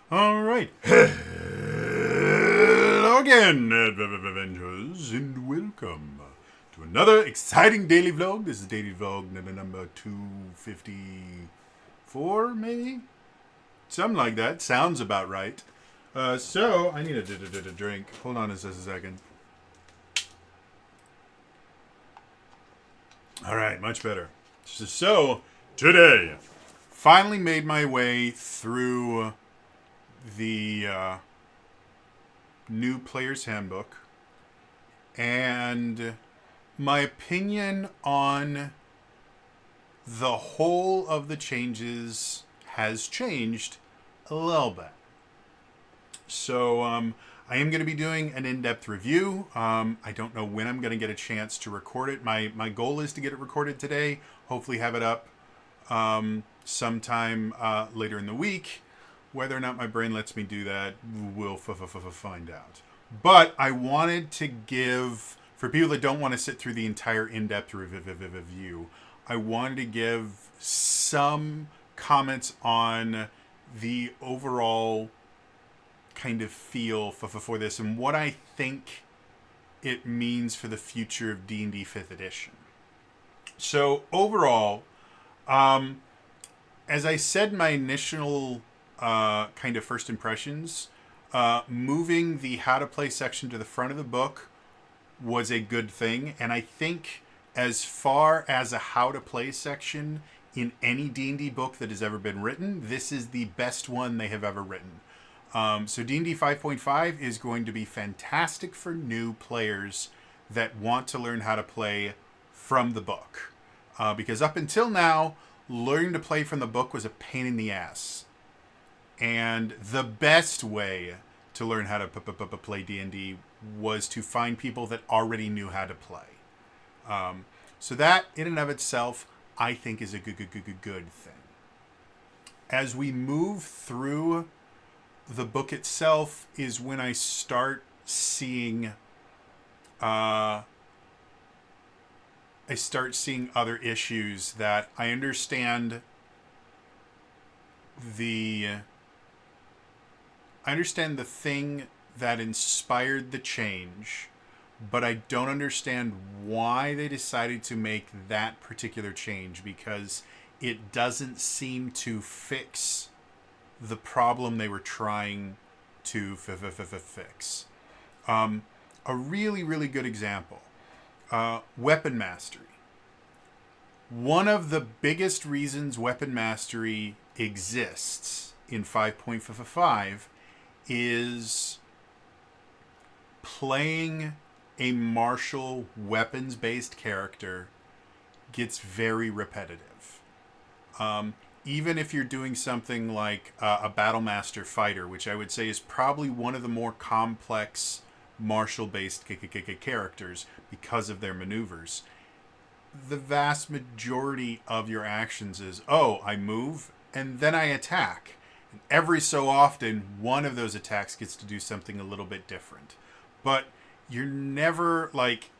All right. Hello again, Avengers, and welcome to another exciting daily vlog. This is daily vlog number 254, maybe? Something like that. Sounds about right. So, I need a drink. Hold on just a second. All right, much better. So, today, finally made my way through the new player's handbook, and my opinion on the whole of the changes has changed a little bit. So I am going to be doing an in-depth review. I don't know when I'm going to get a chance to record it. My goal is to get it recorded today, hopefully have it up sometime later in the week. Whether or not my brain lets me do that, we'll find out. But I wanted to give, for people that don't want to sit through the entire in-depth review, I wanted to give some comments on the overall kind of feel for this and what I think it means for the future of D&D 5th edition. So overall, as I said in my initial kind of first impressions, moving the how to play section to the front of the book was a good thing. And I think as far as a how to play section in any D&D book that has ever been written, this is the best one they have ever written. So D&D 5.5 is going to be fantastic for new players that want to learn how to play from the book. Because up until now, learning to play from the book was a pain in the ass. And the best way to learn how to play D&D was to find people that already knew how to play. So that, in and of itself, I think is a good thing. As we move through the book itself is when I start seeing other issues that I understand the thing that inspired the change, but I don't understand why they decided to make that particular change, because it doesn't seem to fix the problem they were trying to fix. A really good example, weapon mastery. One of the biggest reasons weapon mastery exists in 5.5 is playing a martial weapons-based character gets very repetitive. Even if you're doing something like a Battle Master fighter, which I would say is probably one of the more complex martial-based characters because of their maneuvers, the vast majority of your actions is, oh, I move and then I attack. And every so often, one of those attacks gets to do something a little bit different. But you're never, like,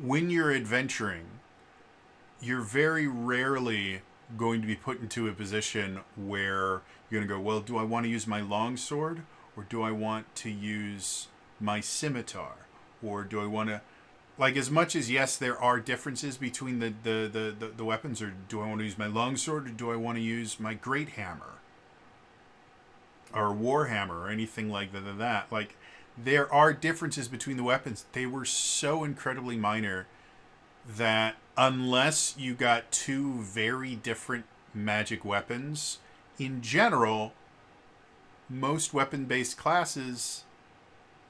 when you're adventuring, you're very rarely going to be put into a position where you're going to go, well, do I want to use my longsword, or do I want to use my scimitar, or do I want to, like, as much as, yes, there are differences between the weapons, or do I want to use my longsword, or do I want to use my great hammer or warhammer or anything like that. Like, there are differences between the weapons. They were so incredibly minor that unless you got two very different magic weapons, in general, most weapon-based classes,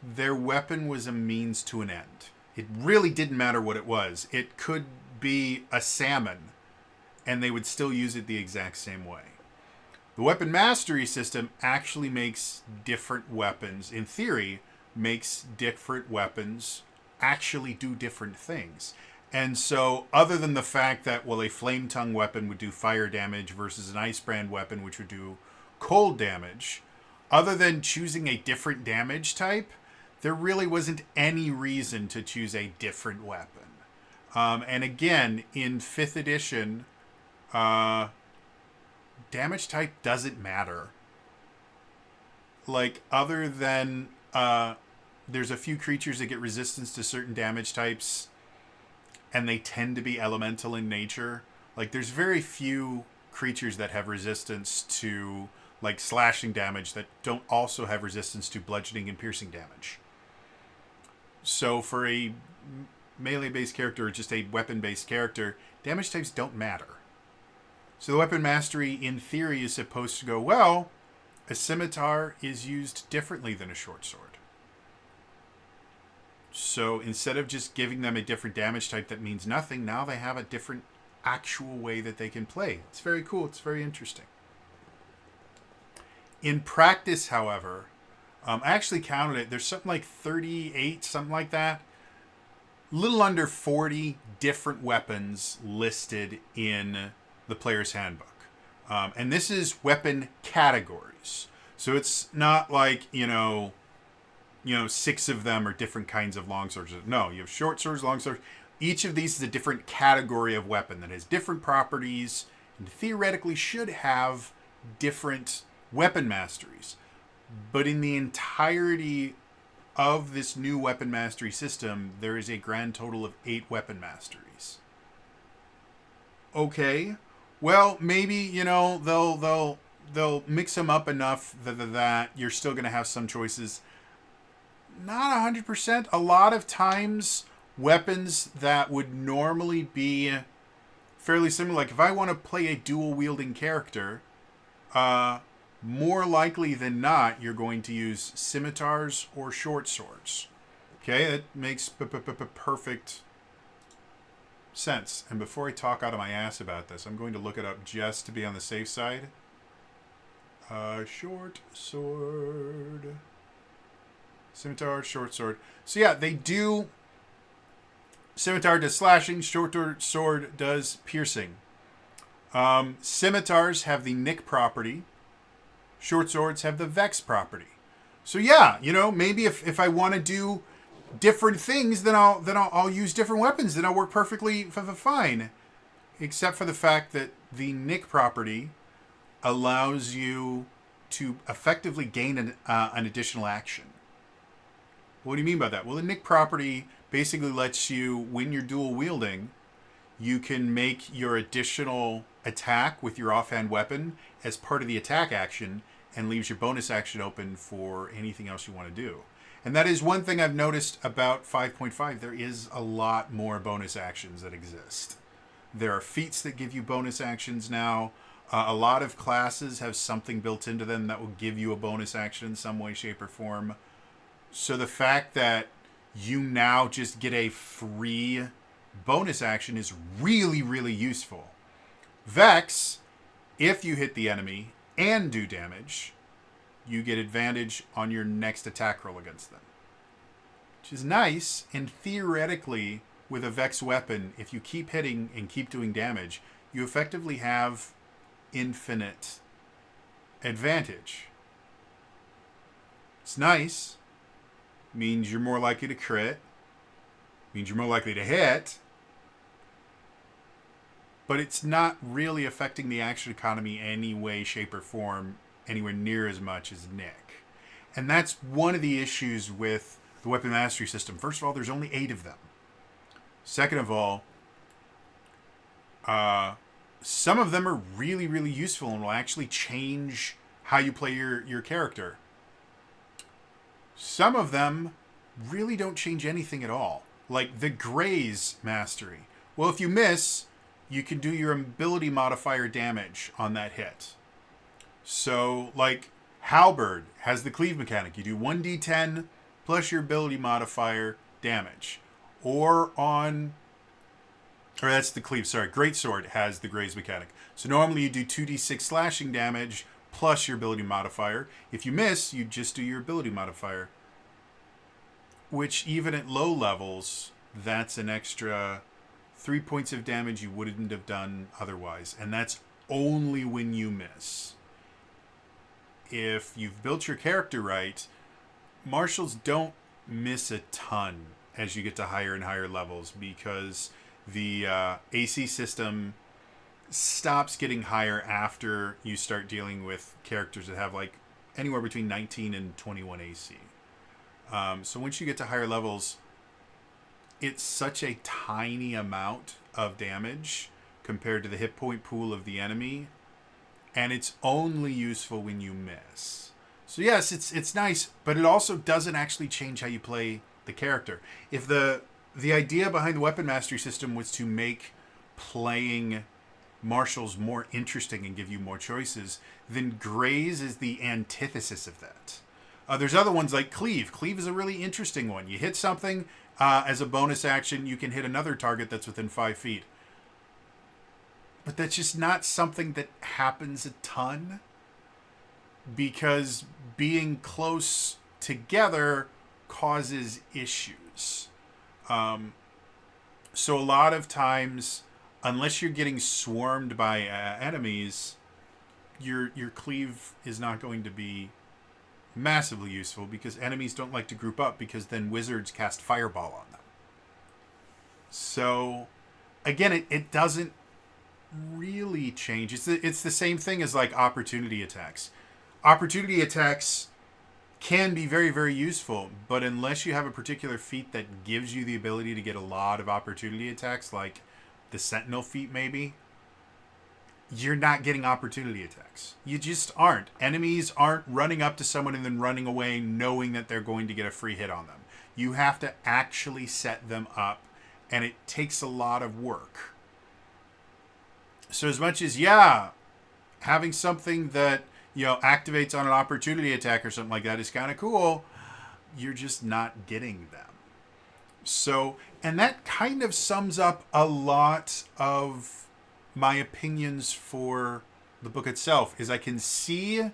their weapon was a means to an end. It really didn't matter what it was. It could be a salmon, and they would still use it the exact same way. The weapon mastery system actually makes different weapons, in theory, makes different weapons actually do different things. And so, other than the fact that, well, a flame tongue weapon would do fire damage versus an ice brand weapon, which would do cold damage, other than choosing a different damage type, there really wasn't any reason to choose a different weapon. And again, in 5th edition, damage type doesn't matter. like other than there's a few creatures that get resistance to certain damage types, and they tend to be elemental in nature. Like there's very few creatures that have resistance to like slashing damage that don't also have resistance to bludgeoning and piercing damage. So for a melee based character or just a weapon based character, damage types don't matter. So the weapon mastery in theory is supposed to go, well, a scimitar is used differently than a short sword. So instead of just giving them a different damage type that means nothing, now they have a different actual way that they can play. It's very cool. It's very interesting. In practice, however, I actually counted it. There's something like 38, something like that. Little under 40 different weapons listed in the player's handbook. And this is weapon categories. So it's not like, 6 of them are different kinds of longswords. No, you have short swords, long swords. Each of these is a different category of weapon that has different properties and theoretically should have different weapon masteries. But in the entirety of this new weapon mastery system, there is a grand total of 8 weapon masteries. Okay, well, maybe, they'll mix them up enough that you're still going to have some choices. Not 100%. A lot of times, weapons that would normally be fairly similar, like if I want to play a dual-wielding character, more likely than not, you're going to use scimitars or short swords. Okay, that makes perfect sense. And before I talk out of my ass about this, I'm going to look it up just to be on the safe side. Short sword... Scimitar, short sword. So yeah, they do... Scimitar does slashing, short sword does piercing. Scimitars have the nick property. Short swords have the vex property. So yeah, maybe if I want to do different things, then I'll use different weapons. Then I'll work perfectly fine. Except for the fact that the nick property allows you to effectively gain an additional action. What do you mean by that? Well, the nick property basically lets you, when you're dual wielding, you can make your additional attack with your offhand weapon as part of the attack action and leaves your bonus action open for anything else you want to do. And that is one thing I've noticed about 5.5. There is a lot more bonus actions that exist. There are feats that give you bonus actions now. A lot of classes have something built into them that will give you a bonus action in some way, shape, or form. So the fact that you now just get a free bonus action is really, really useful. Vex, if you hit the enemy and do damage, you get advantage on your next attack roll against them. Which is nice, and theoretically, with a Vex weapon, if you keep hitting and keep doing damage, you effectively have infinite advantage. It's nice. Means you're more likely to crit, means you're more likely to hit, but it's not really affecting the action economy any way, shape, or form anywhere near as much as Nick. And that's one of the issues with the weapon mastery system. First of all, there's only 8 of them. Second of all, some of them are really, really useful and will actually change how you play your character. Some of them really don't change anything at all. Like the Graze Mastery. Well, if you miss, you can do your ability modifier damage on that hit. So, like, Halberd has the cleave mechanic. You do 1d10 plus your ability modifier damage. Or that's the cleave, sorry. Greatsword has the Graze mechanic. So normally you do 2d6 slashing damage plus your ability modifier. If you miss, you just do your ability modifier. Which, even at low levels, that's an extra 3 points of damage you wouldn't have done otherwise. And that's only when you miss. If you've built your character right, martials don't miss a ton as you get to higher and higher levels, because the AC system stops getting higher after you start dealing with characters that have like anywhere between 19 and 21 AC. So once you get to higher levels, it's such a tiny amount of damage compared to the hit point pool of the enemy, and it's only useful when you miss. So yes, it's nice, but it also doesn't actually change how you play the character. If the idea behind the weapon mastery system was to make playing martials more interesting and give you more choices, then Graze is the antithesis of that. There's other ones like Cleave. Cleave is a really interesting one. You hit something, as a bonus action, you can hit another target that's within 5 feet. But that's just not something that happens a ton, because being close together causes issues. So a lot of times, unless you're getting swarmed by enemies, your cleave is not going to be massively useful, because enemies don't like to group up, because then wizards cast fireball on them. So again, it doesn't really change. It's the same thing as like opportunity attacks. Opportunity attacks can be very, very useful, but unless you have a particular feat that gives you the ability to get a lot of opportunity attacks, like the Sentinel feat maybe, you're not getting opportunity attacks. You just aren't. Enemies aren't running up to someone and then running away knowing that they're going to get a free hit on them. You have to actually set them up, and it takes a lot of work. So as much as, having something that, activates on an opportunity attack or something like that is kind of cool, you're just not getting them. So, and that kind of sums up a lot of my opinions for the book itself, is I can see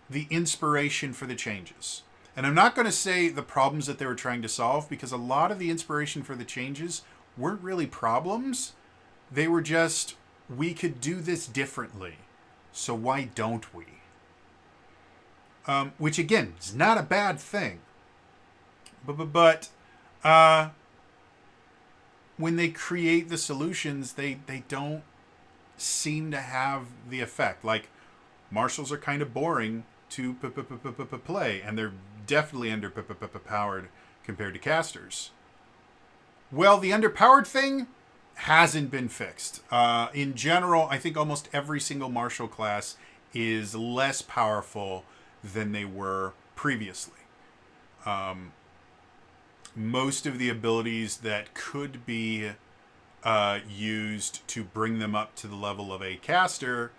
the inspiration for the changes. And I'm not going to say the problems that they were trying to solve, because a lot of the inspiration for the changes weren't really problems. They were just, we could do this differently, so why don't we? Which again is not a bad thing. But when they create the solutions, they don't seem to have the effect. Like, martials are kind of boring to play, and they're definitely underpowered compared to casters. Well, the underpowered thing hasn't been fixed. In general, I think almost every single martial class is less powerful than they were previously. Most of the abilities that could be used to bring them up to the level of a caster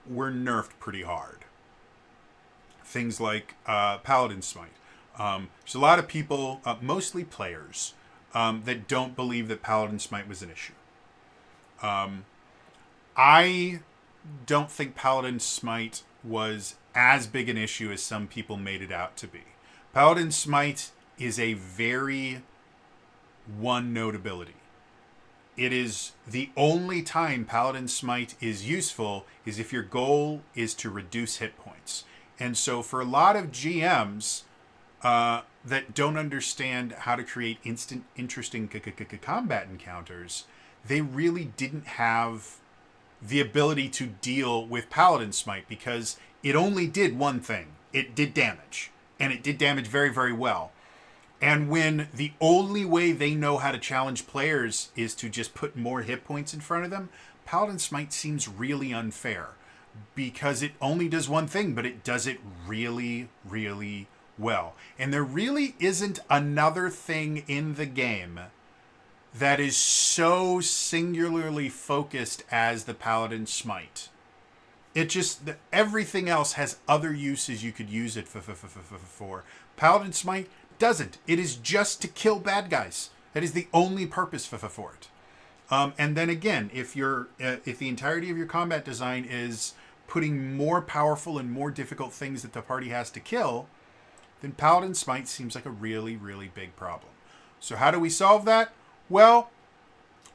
were nerfed pretty hard. Things like Paladin Smite. There's a lot of people, mostly players, that don't believe that Paladin Smite was an issue. I don't think Paladin Smite was as big an issue as some people made it out to be. Paladin Smite is a very one-note ability. It is the only time Paladin Smite is useful is if your goal is to reduce hit points. And so for a lot of GMs that don't understand how to create instant, interesting combat encounters, they really didn't have the ability to deal with Paladin Smite, because it only did one thing. It did damage. And it did damage very, very well. And when the only way they know how to challenge players is to just put more hit points in front of them, Paladin Smite seems really unfair, because it only does one thing, but it does it really, really well. And there really isn't another thing in the game that is so singularly focused as the Paladin Smite. It just, everything else has other uses you could use it for. Paladin Smite doesn't. It is just to kill bad guys. That is the only purpose for it. And then again, if the entirety of your combat design is putting more powerful and more difficult things that the party has to kill, then Paladin Smite seems like a really, really big problem. So how do we solve that? Well,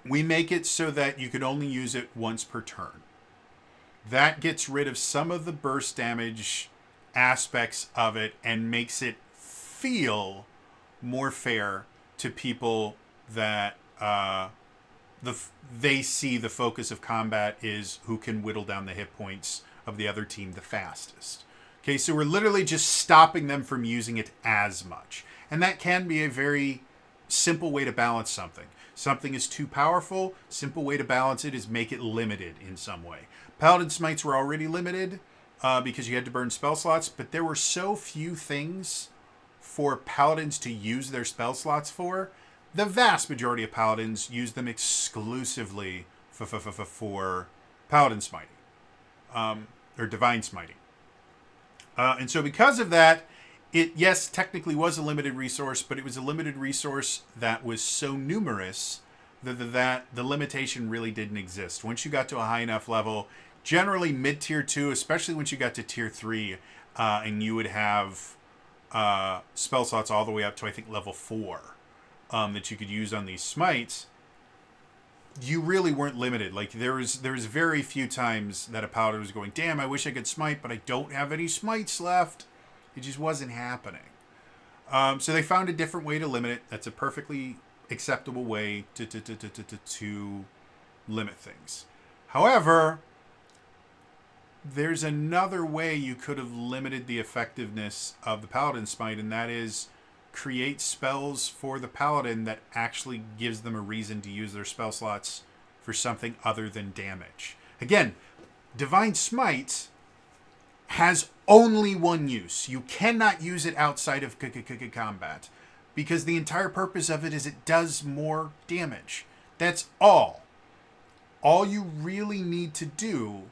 we make it so that you can only use it once per turn. That gets rid of some of the burst damage aspects of it and makes it feel more fair to people that they see the focus of combat is who can whittle down the hit points of the other team the fastest. Okay, so we're literally just stopping them from using it as much. And that can be a very simple way to balance something. Something is too powerful, simple way to balance it is make it limited in some way. Paladin Smites were already limited because you had to burn spell slots, but there were so few things for Paladins to use their spell slots for. The vast majority of Paladins use them exclusively for Paladin Smiting, or Divine Smiting. And so because of that, it, yes, technically was a limited resource, but it was a limited resource that was so numerous that the limitation really didn't exist. Once you got to a high enough level, generally mid-tier 2, especially once you got to tier 3, and you would have spell slots all the way up to, I think, level 4 that you could use on these smites, you really weren't limited. Like, there was very few times that a paladin was going, damn, I wish I could smite, but I don't have any smites left. It just wasn't happening. So they found a different way to limit it. That's a perfectly acceptable way to limit things. However, there's another way you could have limited the effectiveness of the Paladin Smite, and that is create spells for the Paladin that actually gives them a reason to use their spell slots for something other than damage. Again, Divine Smite has only one use. You cannot use it outside of combat because the entire purpose of it is it does more damage. That's all. All you really need to do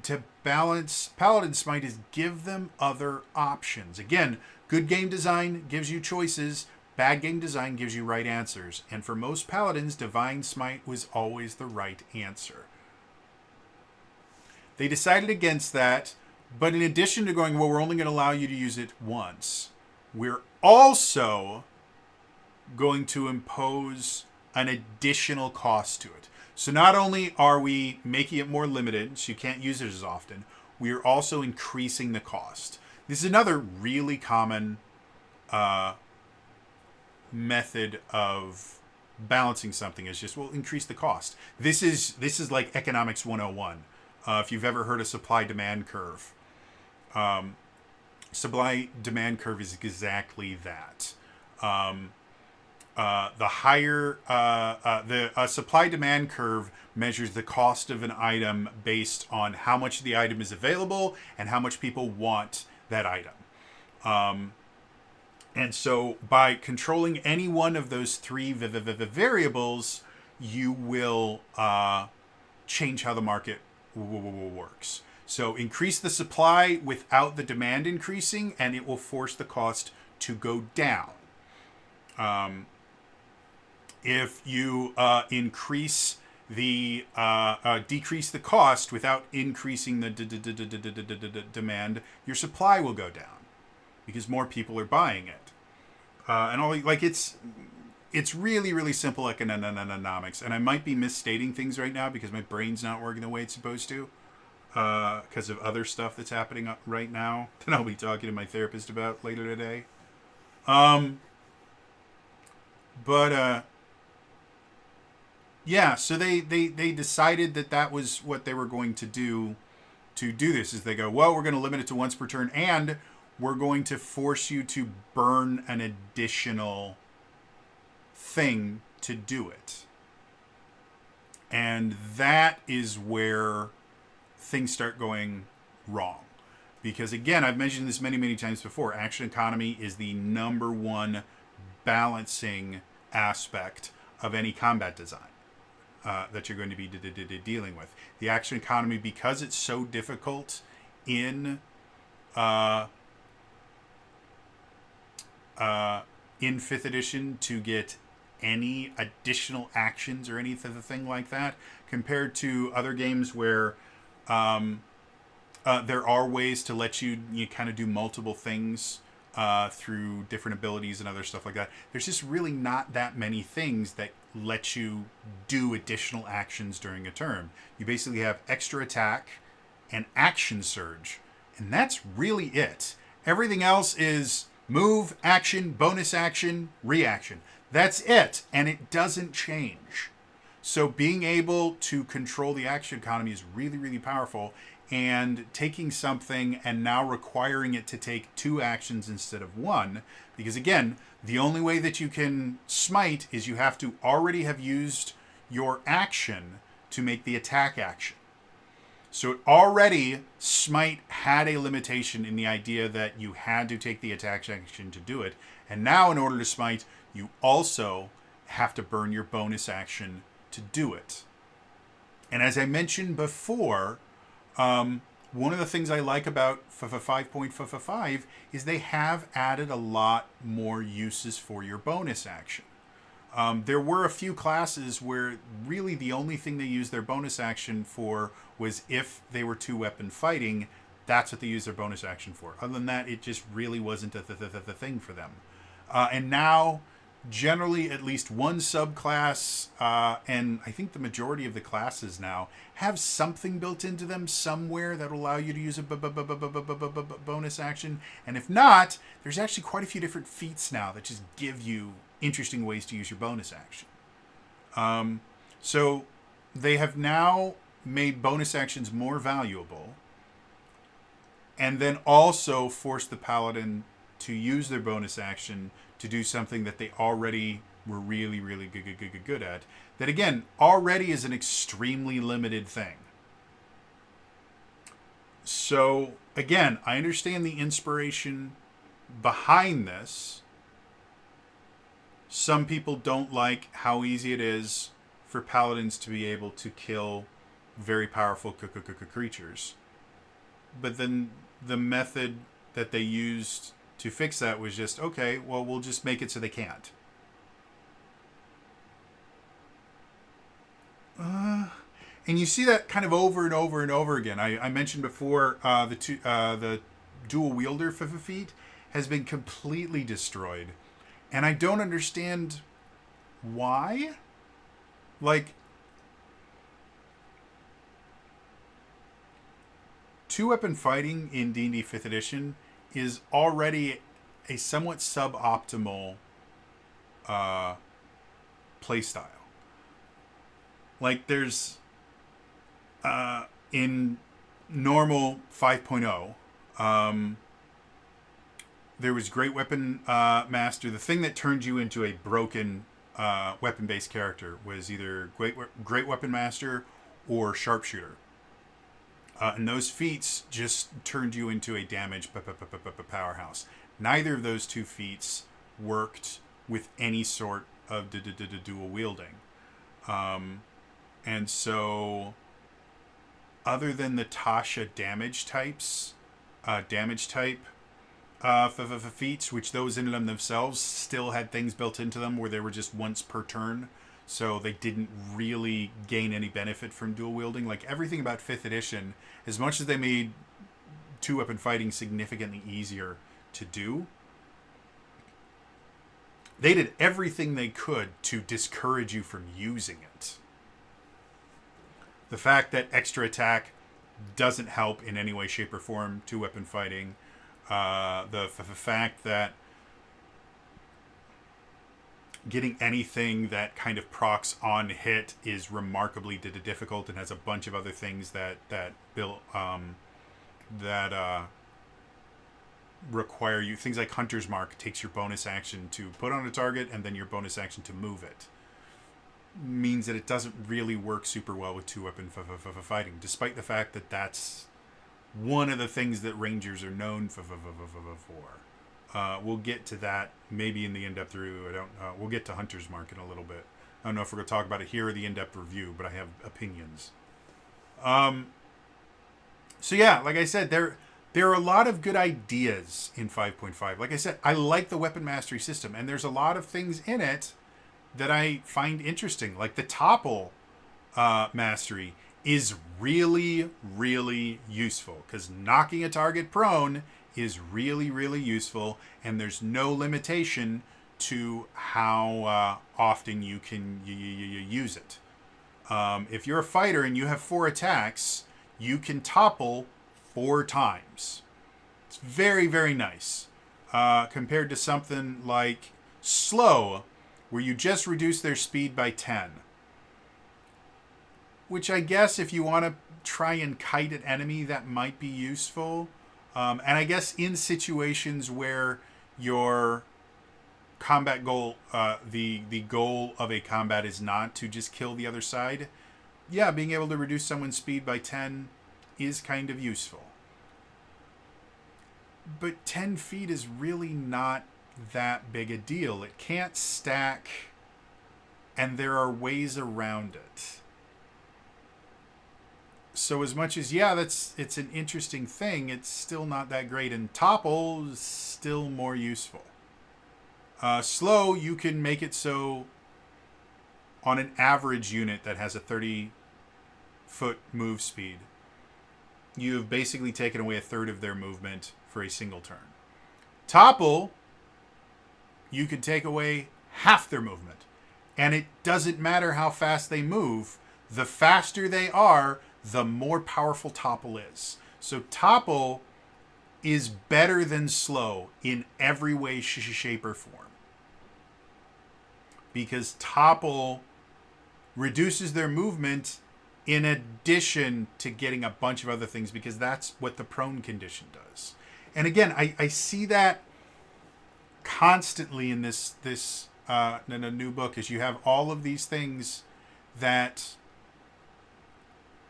to balance Paladin Smite is give them other options. Again, good game design gives you choices. Bad game design gives you right answers. And for most Paladins, Divine Smite was always the right answer. They decided against that. But in addition to going, well, we're only going to allow you to use it once, we're also going to impose an additional cost to it. So not only are we making it more limited, so you can't use it as often, we are also increasing the cost. This is another really common method of balancing something, is just, well, increase the cost. This is like economics 101. If you've ever heard of supply-demand curve. Supply-demand curve is exactly that. The higher the supply-demand curve measures the cost of an item based on how much the item is available and how much people want that item. And so by controlling any one of those three variables, you will change how the market works. So increase the supply without the demand increasing, and it will force the cost to go down. If you increase the decrease the cost without increasing the demand, your supply will go down because more people are buying it. And all, like, it's really, really simple economics. And I might be misstating things right now because my brain's not working the way it's supposed to. Because of other stuff that's happening right now that I'll be talking to my therapist about later today. Yeah, so they decided that was what they were going to do this, is they go, well, we're going to limit it to once per turn, and we're going to force you to burn an additional thing to do it. And that is where things start going wrong. Because again, I've mentioned this many, many times before, action economy is the number one balancing aspect of any combat design that you're going to be dealing with. The action economy, because it's so difficult in 5th edition to get any additional actions or anything like that, compared to other games where there are ways to let you kind of do multiple things through different abilities and other stuff like that. There's just really not that many things that let you do additional actions during a turn. You basically have extra attack and action surge, and that's really it. Everything else is move, action, bonus action, reaction. That's it, and it doesn't change. So being able to control the action economy is really, really powerful. and taking something and now requiring it to take 2 actions instead of 1. Because again, the only way that you can smite is you have to already have used your action to make the attack action. So it already, smite had a limitation in the idea that you had to take the attack action to do it. And now in order to smite, you also have to burn your bonus action to do it. And as I mentioned before, one of the things I like about 5.5 is they have added a lot more uses for your bonus action. There were a few classes where really the only thing they used their bonus action for was if they were 2-weapon fighting. That's what they used their bonus action for. Other than that, it just really wasn't a thing for them. And now, generally, at least one subclass, and I think the majority of the classes now, have something built into them somewhere that will allow you to use a bonus action. And if not, there's actually quite a few different feats now that just give you interesting ways to use your bonus action. So they have now made bonus actions more valuable, and then also forced the paladin to use their bonus action to do something that they already were really, really good at. That, again, already is an extremely limited thing. So, again, I understand the inspiration behind this. Some people don't like how easy it is for paladins to be able to kill very powerful creatures. But then the method that they used to fix that was just, okay, well, we'll just make it so they can't. And you see that kind of over and over and over again. I mentioned before the dual wielder feat has been completely destroyed. And I don't understand why. Like, 2-weapon fighting in D&D 5th edition is already a somewhat suboptimal playstyle. Like, there's in normal 5.0, there was Great Weapon Master. The thing that turned you into a broken weapon-based character was either Great Weapon Master or Sharpshooter. And those feats just turned you into a damage powerhouse. Neither of those 2 feats worked with any sort of dual wielding. And so, other than the Tasha damage type feats, which those in and of themselves still had things built into them where they were just once per turn, so they didn't really gain any benefit from dual wielding. Like, everything about 5th edition, as much as they made 2-weapon fighting significantly easier to do, they did everything they could to discourage you from using it. The fact that extra attack doesn't help in any way, shape, or form 2-weapon fighting. The fact that getting anything that kind of procs on hit is remarkably difficult and has a bunch of other things that require you. Things like Hunter's Mark takes your bonus action to put on a target and then your bonus action to move it. Means that it doesn't really work super well with 2-weapon fighting, despite the fact that that's one of the things that Rangers are known for. We'll get to that maybe in the in-depth review. We'll get to Hunter's Mark in a little bit. I don't know if we're going to talk about it here or the in-depth review, but I have opinions. So yeah, like I said, there are a lot of good ideas in 5.5. Like I said, I like the weapon mastery system, and there's a lot of things in it that I find interesting. Like the topple mastery is really, really useful, because knocking a target prone is really, really useful, and there's no limitation to how often you can use it. If you're a fighter and you have 4 attacks, you can topple 4 times. It's very, very nice. Compared to something like slow, where you just reduce their speed by 10. Which I guess if you want to try and kite an enemy, that might be useful. And I guess in situations where your combat goal, the goal of a combat is not to just kill the other side, yeah, being able to reduce someone's speed by 10 is kind of useful. But 10 feet is really not that big a deal. It can't stack, and there are ways around it. So as much as, yeah, it's an interesting thing, it's still not that great. And topple is still more useful. Slow, you can make it so on an average unit that has a 30-foot move speed, you've basically taken away a third of their movement for a single turn. Topple, you can take away half their movement. And it doesn't matter how fast they move. The faster they are, the more powerful topple is. So topple is better than slow in every way, shape, or form. Because topple reduces their movement in addition to getting a bunch of other things, because that's what the prone condition does. And again, I see that constantly in this in a new book, is you have all of these things that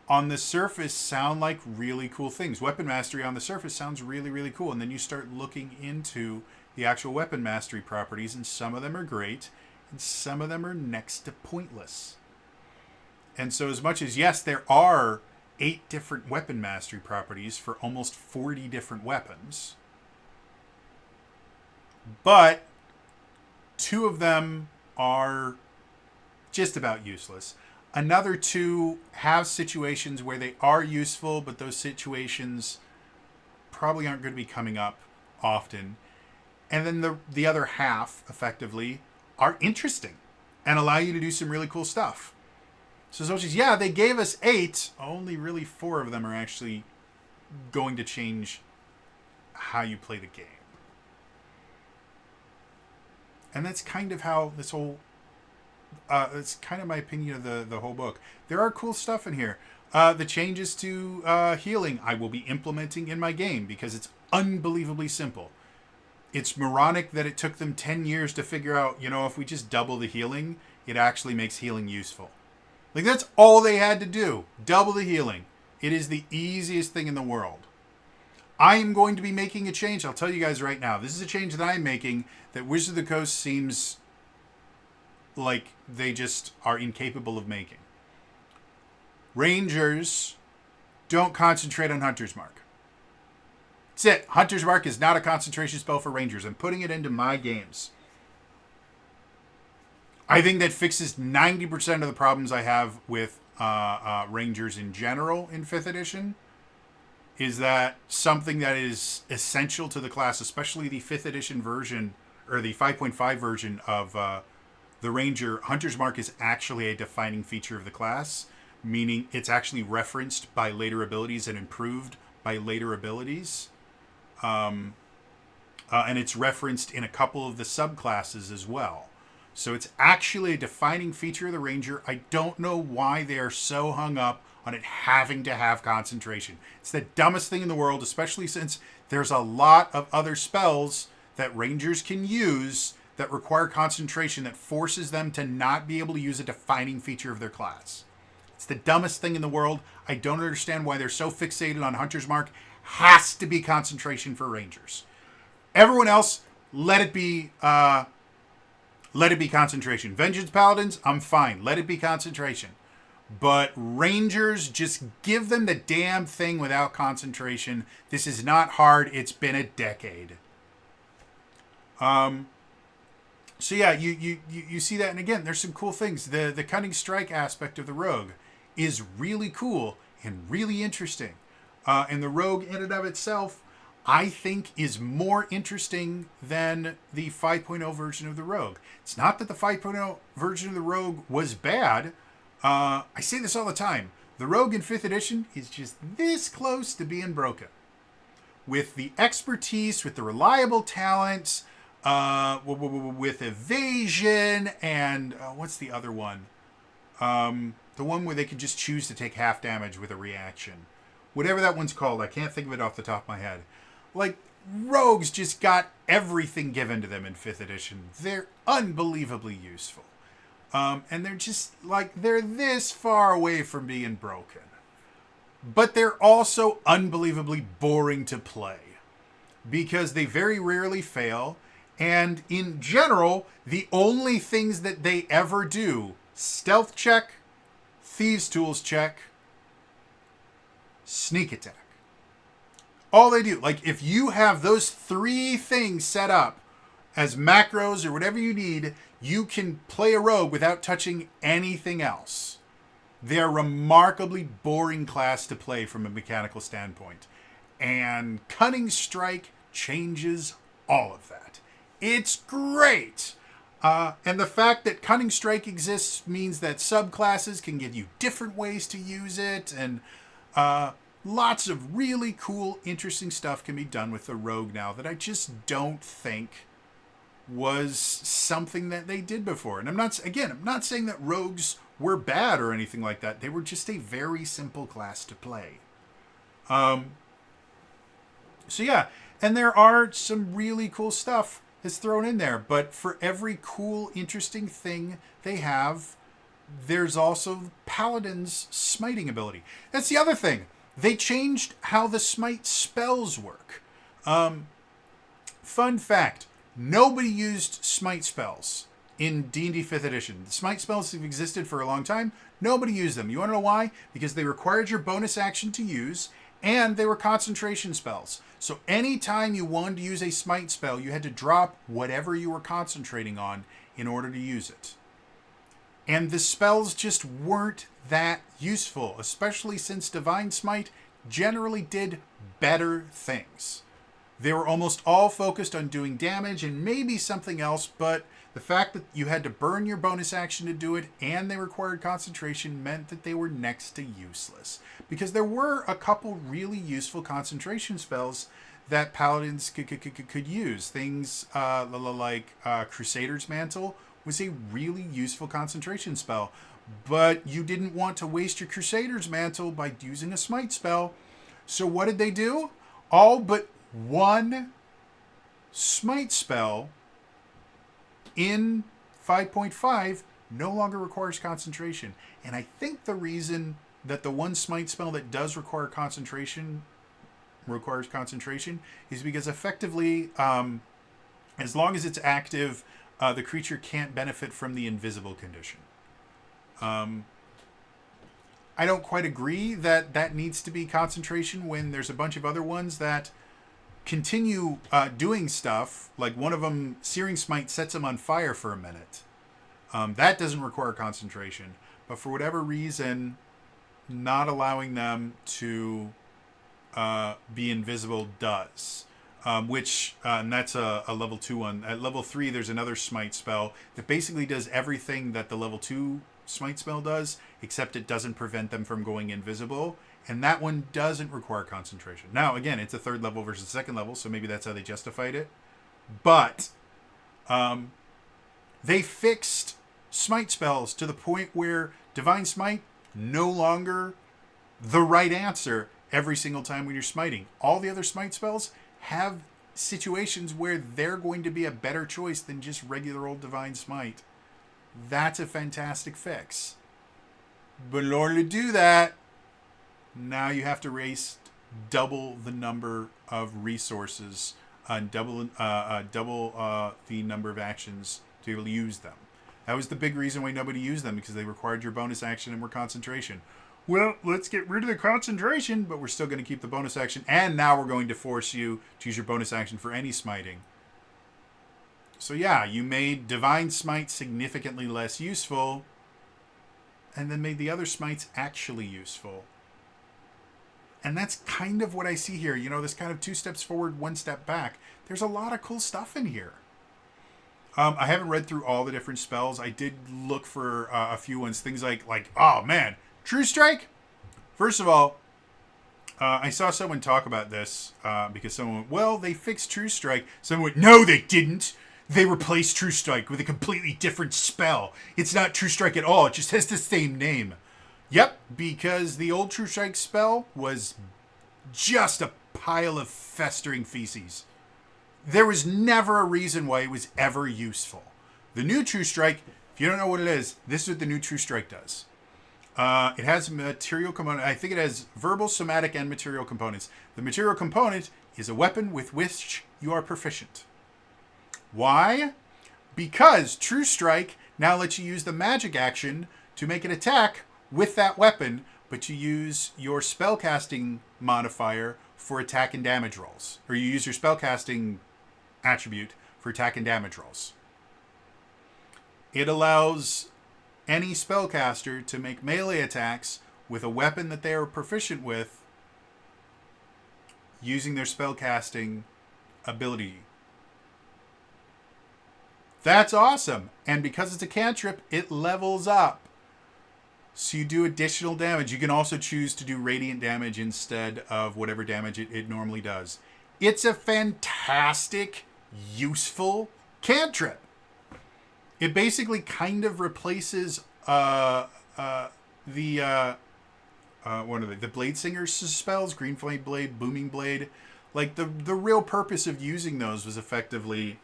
on the surface sound like really cool things. Weapon mastery on the surface sounds really, really cool. And then you start looking into the actual weapon mastery properties, and some of them are great, and some of them are next to pointless. And so as much as, yes, there are 8 different weapon mastery properties for almost 40 different weapons, but 2 of them are just about useless. Another 2 have situations where they are useful, but those situations probably aren't going to be coming up often. And then the other half, effectively, are interesting and allow you to do some really cool stuff. So as much as, yeah, they gave us 8, only really 4 of them are actually going to change how you play the game. And that's kind of how this whole... it's kind of my opinion of the whole book. There are cool stuff in here. The changes to healing I will be implementing in my game because it's unbelievably simple. It's moronic that it took them 10 years to figure out, if we just double the healing, it actually makes healing useful. Like, that's all they had to do. Double the healing. It is the easiest thing in the world. I am going to be making a change. I'll tell you guys right now. This is a change that I'm making that Wizards of the Coast seems like they just are incapable of making. Rangers don't concentrate on Hunter's Mark. That's it. Hunter's Mark is not a concentration spell for Rangers. I'm putting it into my games. I think that fixes 90% of the problems I have with Rangers in general in 5th edition. Is that something that is essential to the class, especially the 5th edition version, or the 5.5 version of the Ranger. Hunter's Mark is actually a defining feature of the class, meaning it's actually referenced by later abilities and improved by later abilities. And it's referenced in a couple of the subclasses as well. So it's actually a defining feature of the Ranger. I don't know why they are so hung up on it having to have concentration. It's the dumbest thing in the world, especially since there's a lot of other spells that Rangers can use that require concentration that forces them to not be able to use a defining feature of their class. It's the dumbest thing in the world. I don't understand why they're so fixated on Hunter's Mark. Has to be concentration for Rangers. Everyone else, let it be concentration. Vengeance Paladins, I'm fine. Let it be concentration. But Rangers, just give them the damn thing without concentration. This is not hard. It's been a decade. So yeah, you see that, and again, there's some cool things. The cunning strike aspect of the rogue is really cool and really interesting. And the rogue in and of itself, I think, is more interesting than the 5.0 version of the rogue. It's not that the 5.0 version of the rogue was bad. I say this all the time. The rogue in 5th edition is just this close to being broken. With the expertise, with the reliable talents, with evasion, and what's the other one? The one where they could just choose to take half damage with a reaction. Whatever that one's called, I can't think of it off the top of my head. Like, rogues just got everything given to them in 5th edition. They're unbelievably useful. And they're just, like, they're this far away from being broken. But they're also unbelievably boring to play. Because they very rarely fail. And in general, the only things that they ever do, stealth check, thieves' tools check, sneak attack. All they do, like if you have those 3 things set up as macros or whatever you need, you can play a rogue without touching anything else. They're a remarkably boring class to play from a mechanical standpoint. And Cunning Strike changes all of that. It's great! And the fact that Cunning Strike exists means that subclasses can give you different ways to use it, and lots of really cool, interesting stuff can be done with the rogue now that I just don't think was something that they did before. And I'm not saying that rogues were bad or anything like that. They were just a very simple class to play. So yeah, and there are some really cool stuff that's thrown in there, but for every cool, interesting thing they have, there's also Paladin's smiting ability. That's the other thing. They changed how the smite spells work. Fun fact, nobody used smite spells in D&D 5th edition. The smite spells have existed for a long time. Nobody used them. You want to know why? Because they required your bonus action to use, and they were concentration spells. So anytime you wanted to use a smite spell, you had to drop whatever you were concentrating on in order to use it. And the spells just weren't that useful, especially since Divine Smite generally did better things. They were almost all focused on doing damage and maybe something else, but the fact that you had to burn your bonus action to do it and they required concentration meant that they were next to useless. Because there were a couple really useful concentration spells that Paladins could use. Things like Crusader's Mantle was a really useful concentration spell. But you didn't want to waste your Crusader's Mantle by using a smite spell. So what did they do? All but one smite spell in 5.5 no longer requires concentration. And I think the reason that the one smite spell that does requires concentration is because effectively, as long as it's active, the creature can't benefit from the invisible condition. I don't quite agree that needs to be concentration when there's a bunch of other ones that continue doing stuff. Like one of them, Searing Smite, sets them on fire for a minute. That doesn't require concentration. But for whatever reason, not allowing them to be invisible does. And that's a level 2 one. At level 3, there's another Smite spell that basically does everything that the level 2 Smite spell does, except it doesn't prevent them from going invisible. And that one doesn't require concentration. Now, again, it's a 3rd level versus 2nd level, so maybe that's how they justified it. But they fixed Smite spells to the point where Divine Smite no longer the right answer every single time when you're smiting. All the other Smite spells have situations where they're going to be a better choice than just regular old Divine Smite. That's a fantastic fix. But in order to do that, now you have to waste double the number of resources and double the number of actions to be able to use them. That was the big reason why nobody used them, because they required your bonus action and were concentration. Well, let's get rid of the concentration, but we're still going to keep the bonus action, and now we're going to force you to use your bonus action for any smiting. So yeah, you made Divine Smite significantly less useful, and then made the other smites actually useful. And that's kind of what I see here. You know, this kind of 2 steps forward, 1 step back. There's a lot of cool stuff in here. I haven't read through all the different spells. I did look for a few ones. Things like, oh man, True Strike? First of all, I saw someone talk about this because someone went, well, they fixed True Strike. Someone went, no, they didn't. They replaced True Strike with a completely different spell. It's not True Strike at all. It just has the same name. Yep, because the old True Strike spell was just a pile of festering feces. There was never a reason why it was ever useful. The new True Strike, if you don't know what it is, this is what the new True Strike does. It has material component. I think it has verbal, somatic, and material components. The material component is a weapon with which you are proficient. Why? Because True Strike now lets you use the magic action to make an attack with that weapon, but you use your spellcasting modifier for attack and damage rolls. Or you use your spellcasting attribute for attack and damage rolls. It allows any spellcaster to make melee attacks with a weapon that they are proficient with using their spellcasting ability. That's awesome. And because it's a cantrip, it levels up. So you do additional damage. You can also choose to do radiant damage instead of whatever damage it normally does. It's a fantastic, useful cantrip. It basically kind of replaces the Blade Singer's spells, Green Flame Blade, Booming Blade. Like the real purpose of using those was effectively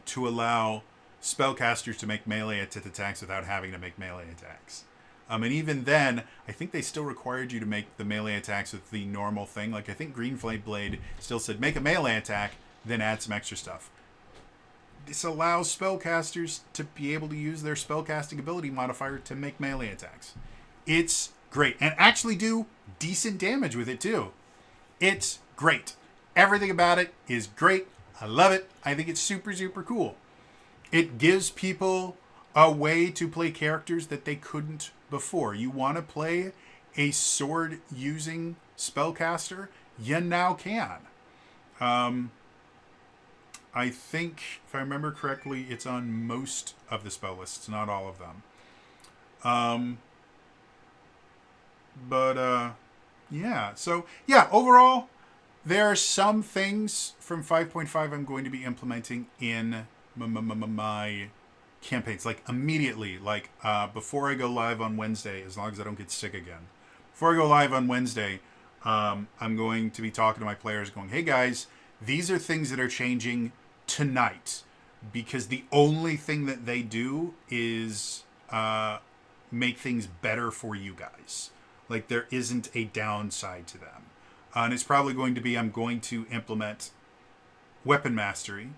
to allow spellcasters to make melee attacks without having to make melee attacks. And even then, I think they still required you to make the melee attacks with the normal thing. Like I think Green Flame Blade still said make a melee attack, then add some extra stuff. This allows spellcasters to be able to use their spellcasting ability modifier to make melee attacks. It's great. And actually do decent damage with it too. It's great. Everything about it is great. I love it. I think it's super, super cool. It gives people a way to play characters that they couldn't before. You want to play a sword-using spellcaster? You now can. I think, if I remember correctly, it's on most of the spell lists, not all of them. Yeah. So, yeah, overall, there are some things from 5.5 I'm going to be implementing in my campaigns, like immediately, like before I go live on Wednesday, as long as I don't get sick again. Before I go live on Wednesday, I'm going to be talking to my players going, hey guys, these are things that are changing tonight, because the only thing that they do is make things better for you guys. Like there isn't a downside to them. And it's probably going to be, I'm going to implement weapon mastery.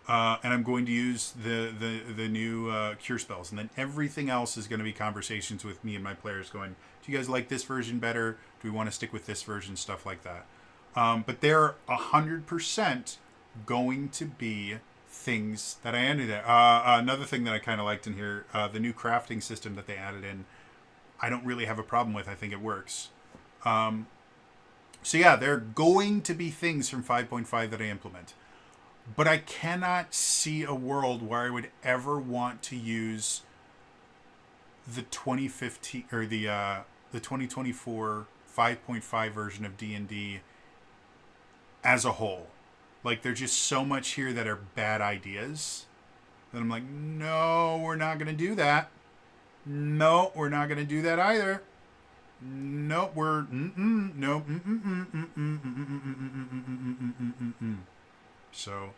And I'm going to use the new cure spells. And then everything else is going to be conversations with me and my players going, do you guys like this version better? Do we want to stick with this version? Stuff like that. But they're 100% going to be things that I added there. Another thing that I kind of liked in here, the new crafting system that they added in, I don't really have a problem with. I think it works. So yeah, there are going to be things from 5.5 that I implement. But I cannot see a world where I would ever want to use the 2015 or the 2024 5.5 version of D&D as a whole. Like there's just so much here that are bad ideas that I'm like, no, we're not going to do that. No, we're not going to do that either. No, we're So,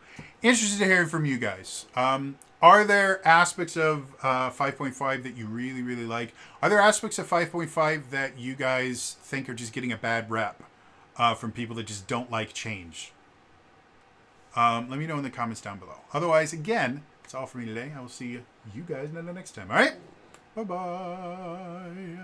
interested to hear from you guys. Are there aspects of 5.5 that you really, really like? Are there aspects of 5.5 that you guys think are just getting a bad rep from people that just don't like change? Let me know in the comments down below. Otherwise, again, that's all for me today. I will see you guys in the next time. All right? Bye-bye.